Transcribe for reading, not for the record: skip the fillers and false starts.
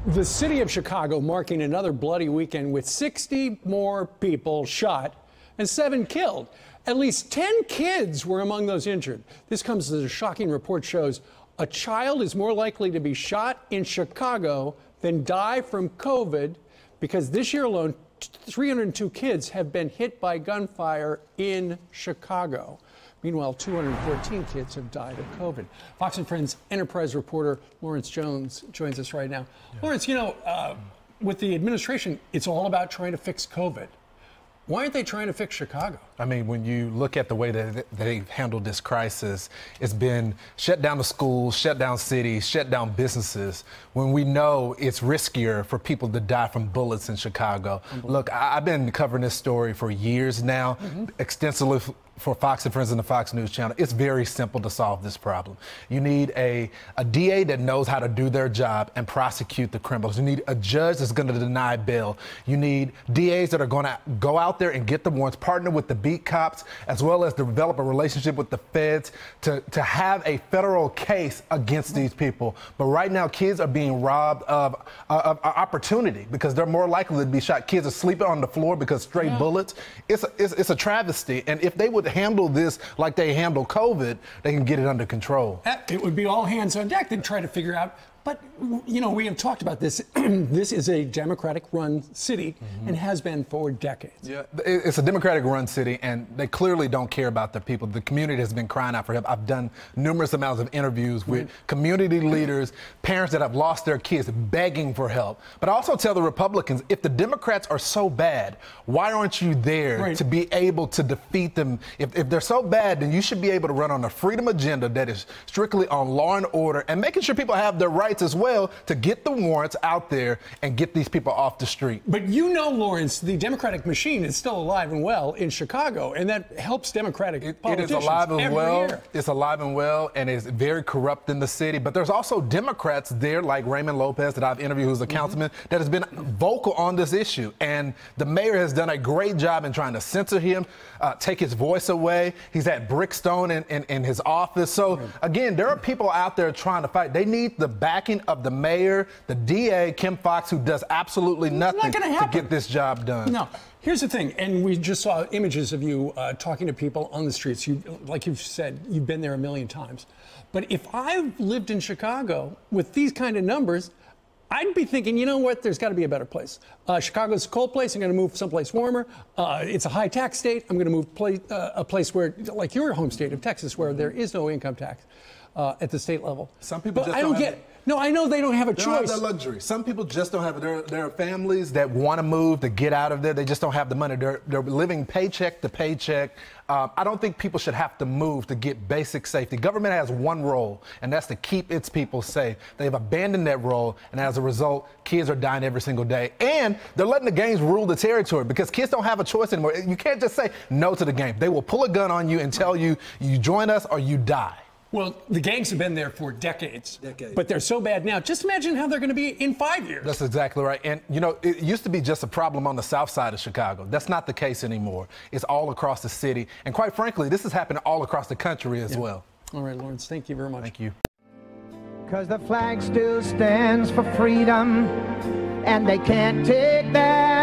The city of Chicago marking another bloody weekend with 60 more people shot and 7 killed. At least 10 kids were among those injured. This comes as a shocking report shows a child is more likely to be shot in Chicago than die from COVID because this year alone, 302 kids have been hit by gunfire in Chicago. Meanwhile, 214 kids have died of COVID. Fox and Friends Enterprise reporter Lawrence Jones joins us right now. Yeah. Lawrence, you know, with the administration, it's all about trying to fix COVID. Why aren't they trying to fix Chicago? I mean, when you look at the way that they've handled this crisis, it's been shut down the schools, shut down cities, shut down businesses, when we know it's riskier for people to die from bullets in Chicago. Look, I've been covering this story for years now, extensively for Fox and Friends and the Fox News Channel. It's very simple to solve this problem. You need a DA that knows how to do their job and prosecute the criminals. You need a judge that's going to deny bail. You need DAs that are going to go out there and get the warrants, partner with the beat cops, as well as develop a relationship with the feds to have a federal case against these people. But right now, kids are being robbed of opportunity because they're more likely to be shot. Kids are sleeping on the floor because stray bullets. It's a travesty. And if they would handle this like they handle COVID, they can get it under control. It would be all hands on deck to try to figure out. But, you know, we have talked about this. This is a Democratic-run city and has been for decades. Yeah, it's a Democratic-run city, and they clearly don't care about the people. The community has been crying out for help. I've done numerous amounts of interviews with community leaders, parents that have lost their kids, begging for help. But I also tell the Republicans, if the Democrats are so bad, why aren't you there to be able to defeat them? If they're so bad, then you should be able to run on a freedom agenda that is strictly on law and order and making sure people have their rights as well to get the warrants out there and get these people off the street. But you know, Lawrence, the Democratic machine is still alive and well in Chicago, and that helps Democratic politicians. It is alive and well. Year. It's alive and well, and it's very corrupt in the city. But there's also Democrats there, like Raymond Lopez, that I've interviewed, who's a councilman, that has been vocal on this issue. And the mayor has done a great job in trying to censor him, take his voice away. He's had brickstone in his office. So, again, there are people out there trying to fight. They need the backing of the mayor, the DA, Kim Foxx, who does absolutely nothing to get this job done. No. Here's the thing, and we just saw images of you talking to people on the streets. Like you've said, you've been there a million times. But if I lived in Chicago with these kind of numbers, I'd be thinking, you know what, there's got to be a better place. Chicago's a cold place. I'm going to move someplace warmer. It's a high tax state. I'm going to move a place where, like your home state of Texas, where there is no income tax at the state level. Some people just I don't get it. No, I know they don't have a choice. They don't have that luxury. Some people just don't have it. There are families that want to move, to get out of there. They just don't have the money. They're living paycheck to paycheck. I don't think people should have to move to get basic safety. Government has one role, and that's to keep its people safe. They've abandoned that role, and as a result, kids are dying every single day. And they're letting the gangs rule the territory because kids don't have a choice anymore. You can't just say no to the game. They will pull a gun on you and tell you, you join us or you die. Well, the gangs have been there for decades, but they're so bad now. Just imagine how they're going to be in 5 years. That's exactly right. And, you know, it used to be just a problem on the south side of Chicago. That's not the case anymore. It's all across the city. And quite frankly, this is happening all across the country as well. All right, Lawrence, thank you very much. Thank you. Because the flag still stands for freedom, and they can't take that